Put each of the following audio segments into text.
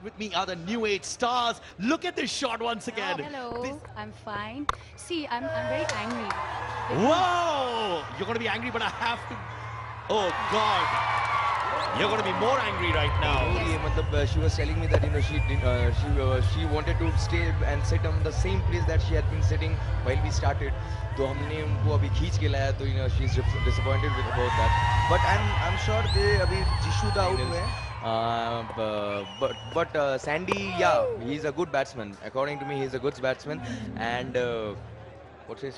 with me are the new age stars. Look at this shot once again. Hello, I'm fine. See, I'm very angry. Whoa! You're going to be angry, but I have to. Oh God! You're going to be more angry right now. She was telling me that she wanted to stay and sit on the same place that she had been sitting while we started. तो हमने उनको अभी खींच के लाया तो she's disappointed with about that. But I'm sure they अभी जिशु दा out हुए हैं. But Sandy, yeah, he's a good batsman. According to me, he's a good batsman. And what's his?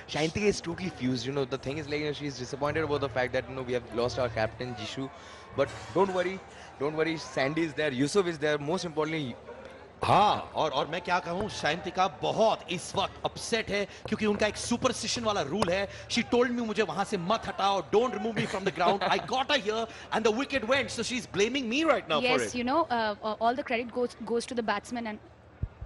Shantika is totally fused. You know, the thing is like she's disappointed about the fact that we have lost our captain Jishu. But don't worry. Sandy is there. Yusuf is there. Most importantly. हाँ और मैं क्या कहूँ शांतिका बहुत इस वक्त upset है क्योंकि उनका एक सुपरस्टिशन वाला रूल है शी टोल्ड मी मुझे वहां से मत हटाओ don't remove me from the ground I got a here and the wicket went so she is blaming me right now for it Yes, you know, all the credit goes to the batsmen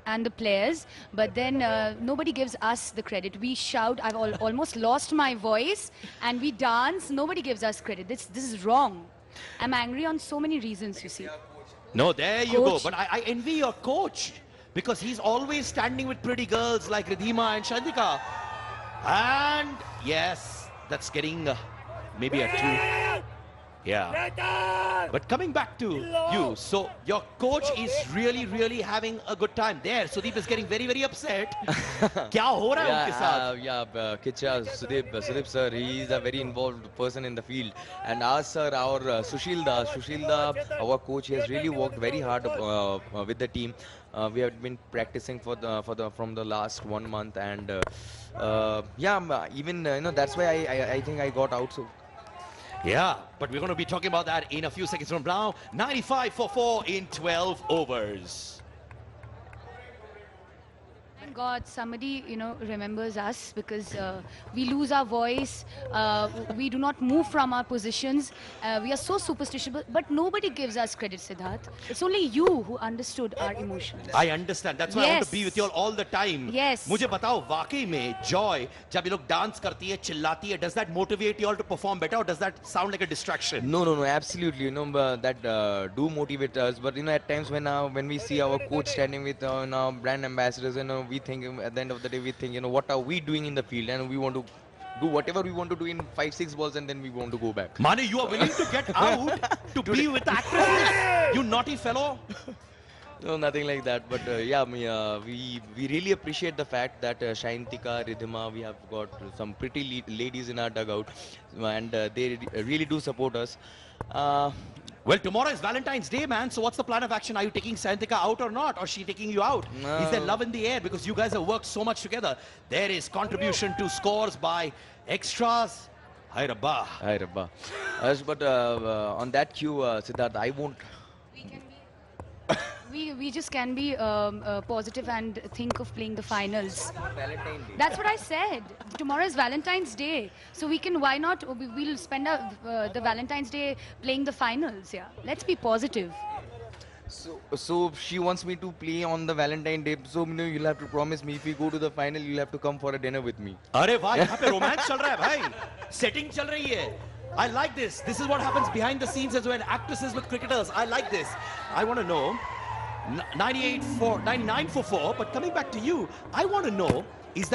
and the players, but then nobody gives us the credit. We shout. I've almost lost my voice, and we dance. Nobody gives us credit. This is wrong. I'm angry on so many reasons. You see. No, there you go. Coach. But I envy your coach because he's always standing with pretty girls like Ridhima and Shantika. And yes, that's getting maybe a 2. Yeah. But coming back to you, so your coach is really having a good time there. Sudeep is getting very upset. क्या हो रहा है उनके साथ? Kicha, Sudeep sir, he is a very involved person in the field. And our sir, our Sushilda, our coach, he has really worked very hard with the team. We have been practicing from the last 1 month, and even that's why I think I got out. So. Yeah, but we're going to be talking about that in a few seconds from now. 95 for 4 in 12 overs. Thank God somebody, remembers us because we lose our voice. We do not move from our positions. We are so superstitious, but nobody gives us credit, Siddharth. It's only you who understood our emotions. I understand. That's why I want to be with you all the time. Yes. मुझे बताओ वाकई में Joy जब ये लोग dance करती है चिल्लाती है does that motivate you all to perform better or does that sound like a distraction? No, absolutely. That do motivate us. But at times when we see our coach standing with our brand ambassadors, we think at the end of the day we think what are we doing in the field, and we want to do whatever we want to do in 5-6 balls, and then we want to go back. Mane, you are willing to get out to be with actresses? You naughty fellow. No, nothing like that. But we really appreciate the fact that Shantika, Ridhima, we have got some pretty ladies in our dugout, and they really do support us. Well, tomorrow is Valentine's Day, man. So what's the plan of action? Are you taking Santika out or not? Or is she taking you out? No. Is there love in the air? Because you guys have worked so much together. There is contribution to scores by extras. Hi, Rabba. But on that cue, Siddharth, I won't. We just can be positive and think of playing the finals. Valentine's Day. That's what I said. Tomorrow is Valentine's Day, so why not? We'll spend the Valentine's Day playing the finals. Yeah, let's be positive. So she wants me to play on the Valentine Day. So you'll have to promise me if we go to the final, you'll have to come for a dinner with me. अरे वाह, यहाँ पे romance चल रहा है भाई. Setting चल रही है. I like this. This is what happens behind the scenes as well. Actresses with cricketers. I like this. I want to know. 99 for 4, but coming back to you, I want to know, is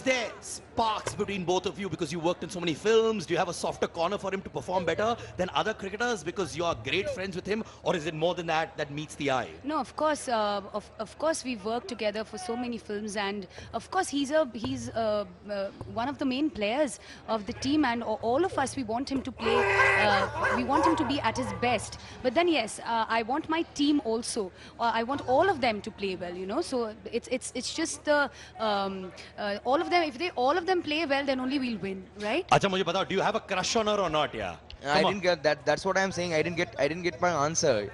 there sparks between both of you because you worked in so many films? Do you have a softer corner for him to perform better than other cricketers because you are great friends with him, or is it more than that meets the eye? No, of course, of course we've worked together for so many films, and of course he's one of the main players of the team, and all of us, we want him to play, we want him to be at his best. But then yes, I want my team also. I want all of them to play well, So it's just the all of them. If all of them play well, then only we'll win, right? Acha, mujhe batao, do you have a crush on her or not? Yeah. I didn't get that. That's what I'm saying. I didn't get my answer.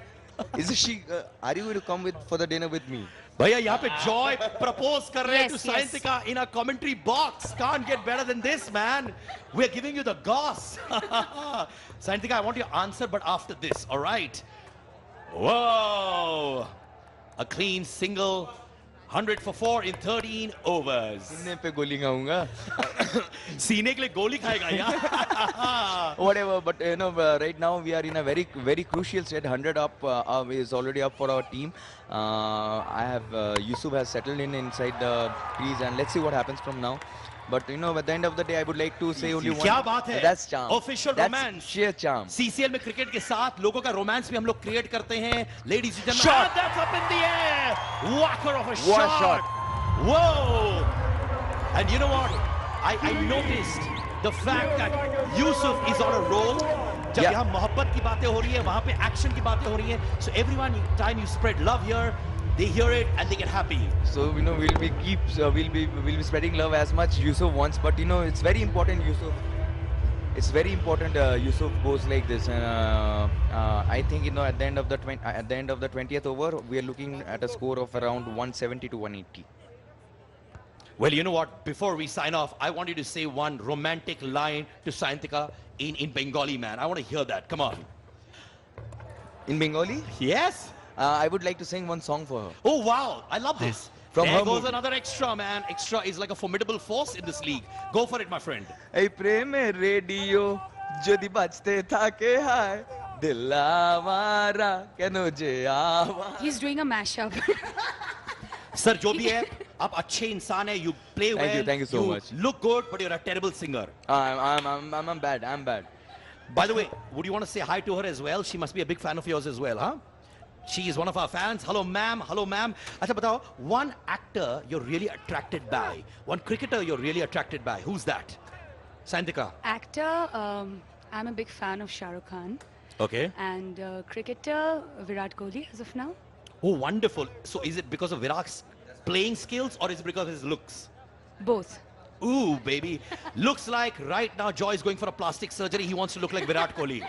Is she? Are you going to come for the dinner with me? भैया यहाँ पे Joy propose कर रहे हैं to Yes, yes. Santika in a commentary box. Can't get better than this, man. We're giving you the goss. Santika, I want your answer, but after this, all right? Whoa! A clean single. 100 for 4 in 13 overs. सीने पे गोली खाऊंगा. सीने के लिए गोली खाएगा यार. Whatever, but you know, right now we are in a very crucial state. 100 up is already up for our team. I have Yusuf has settled in inside the crease, and let's see what happens from now. But you know, at the end of the day, I would like to say only one. क्या बात है? That's charm. Official That's romance. sheer charm. CCL में cricket के साथ लोगों का romance भी हम लोग क्रिएट करते हैं. Ladies and gentlemen, Shot. and that's up in the air. Whacker of a What a shot. shot. Whoa. And you know what? I noticed the fact that Yusuf is on a roll. जब Yeah. यहाँ मोहब्बत की बातें हो रही है, वहाँ पे एक्शन की बातें हो रही हैं. So everyone, time you spread love here, they hear it and they get happy. So you know, we'll be spreading love as much Yusuf wants, but you know, it's very important Yusuf. It's very important Yusuf goes like this, and I think you know at the end of the 20th over, we are looking at a score of around 170 to 180. Well, you know what? Before we sign off, I want you to say one romantic line to Sayantika in Bengali, man. I want to hear that. Come on. In Bengali, Yes. I would like to sing one song for her. Oh, wow. I love this. From there her goes movie. another extra, man. Extra is like a formidable force in this league. Go for it, my friend. এই প্রেমে radio যদি বাজতে থাকে হায় দিল আওয়ারা কেন যে Awara. He's doing a mashup. Sir, जो भी है, आप अच्छे इंसान है. You play well. Thank you so much. Look good, but you're a terrible singer. I'm bad. By the way, would you want to say hi to her as well? She must be a big fan of yours as well, huh? She is one of our fans. Hello, ma'am. Hello, ma'am. Acha batao, one actor you're really attracted by. One cricketer you're really attracted by. Who's that? Sayantika. Actor, I'm a big fan of Shah Rukh Khan. Okay. And cricketer, Virat Kohli as of now. Oh, wonderful. So is it because of Virat's playing skills or is it because of his looks? Both. Ooh, baby. Looks like right now Joy is going for a plastic surgery. He wants to look like Virat Kohli.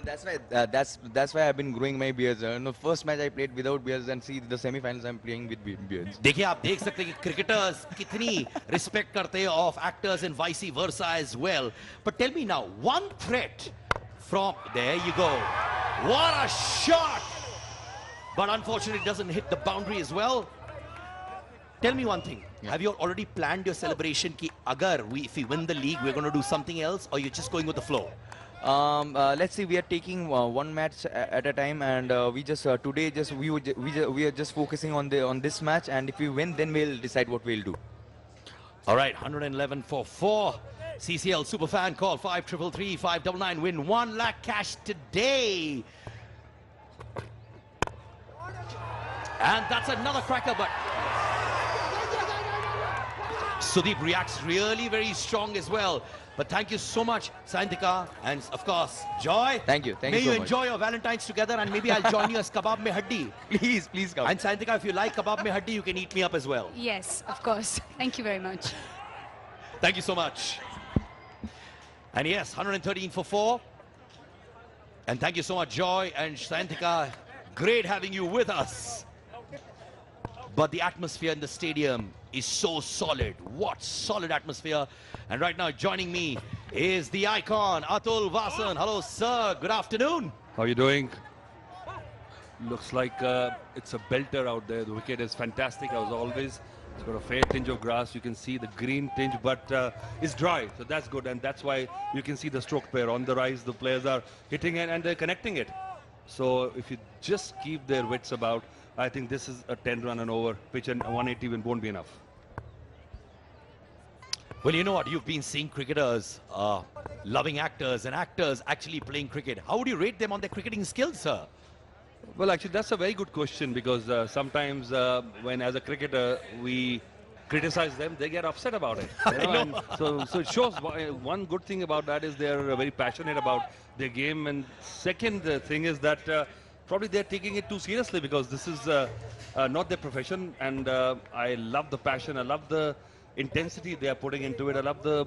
That's why I've been growing my beards. No, first match I played without beards, and see the semi-finals I'm playing with beards. देखिए आप देख सकते हैं कि cricketers कितनी respect करते हैं of actors and vice versa as well. But tell me now, one threat from there you go. What a shot! But unfortunately it doesn't hit the boundary as well. Tell me one thing. Yeah. Have you already planned your celebration कि अगर if we win the league we're going to do something else or you're just going with the flow? Let's see, we are taking one match at a time, and we just today we are just focusing on this match, and if we win, then we'll decide what we'll do. All right, 111 for 4. CCL Superfan call 5333 599. Win 1 lakh cash today. And that's another cracker, but Sudeep reacts really very strong as well. But thank you so much, Sayantika, and of course, Joy. Thank you. May you you so much. enjoy your Valentine's together, and maybe I'll join you as Kebab Mein Haddi. Please come. And Sayantika, if you like Kebab Mein Haddi, you can eat me up as well. Yes, of course. Thank you very much. Thank you so much. And yes, 113 for 4. And thank you so much, Joy and Sayantika. Great having you with us. But the atmosphere in the stadium is so solid. What solid atmosphere. And right now joining me is the icon, Atul Vasan. Hello, sir. Good afternoon. How are you doing? Looks like it's a belter out there. The wicket is fantastic as always. It's got a fair tinge of grass. You can see the green tinge, but it's dry, so that's good. And that's why you can see the stroke pair on the rise. The players are hitting it and they're connecting it. So if you just keep their wits about, I think this is a 10-run and over pitch, and 180 won't be enough. Well, you know what? You've been seeing cricketers loving actors and actors actually playing cricket. How would you rate them on their cricketing skills, sir? Well, actually, that's a very good question, because sometimes when, as a cricketer, we criticize them, they get upset about it. You know? And so it shows one good thing about that is they're very passionate about their game. And second thing is that probably they're taking it too seriously, because this is not their profession. And I love the passion. I love the intensity they are putting into it. I love the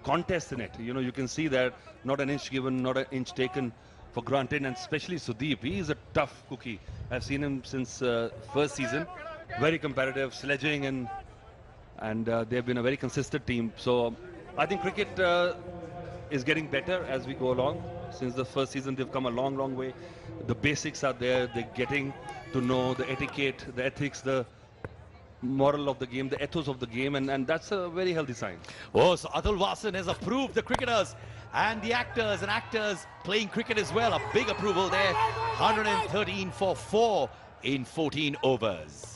contest in it. You know, you can see that not an inch given, not an inch taken for granted, and especially Sudeep. He is a tough cookie. I've seen him since first season. Very competitive, sledging, and they've been a very consistent team. So I think cricket is getting better as we go along. Since the first season, they've come a long, long way. The basics are there. They're getting to know the etiquette, the ethics, the moral of the game, the ethos of the game, and that's a very healthy sign. Oh, so Atul Vasan has approved the cricketers and the actors playing cricket as well. A big approval there. 113 for 4 in 14 overs.